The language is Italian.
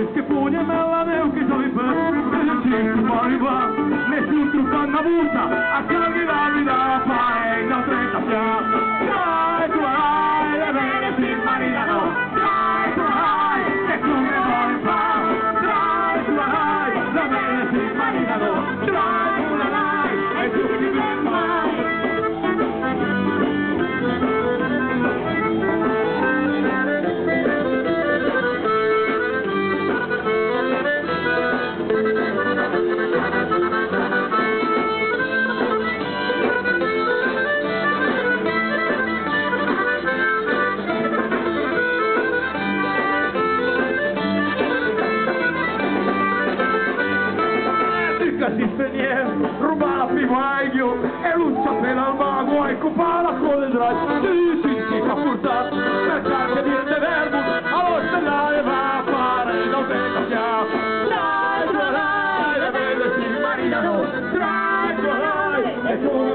que punha mela meu que sobe per cinco arriva nessun trucco una busta a carri la vita fare non trenta sia dai tu hai le bene si marinano dai tu hai che tu ne vuoi fa dai tu hai le bene si marinano dai tu hai e tu ti ben mai. Si spegner, ruba la primaio e luccia per al mago e copala con le draghe si fa portare per cerca di rende verbo allo stellare va a fare non tenta sia dai, le belle si marinano dai, e tu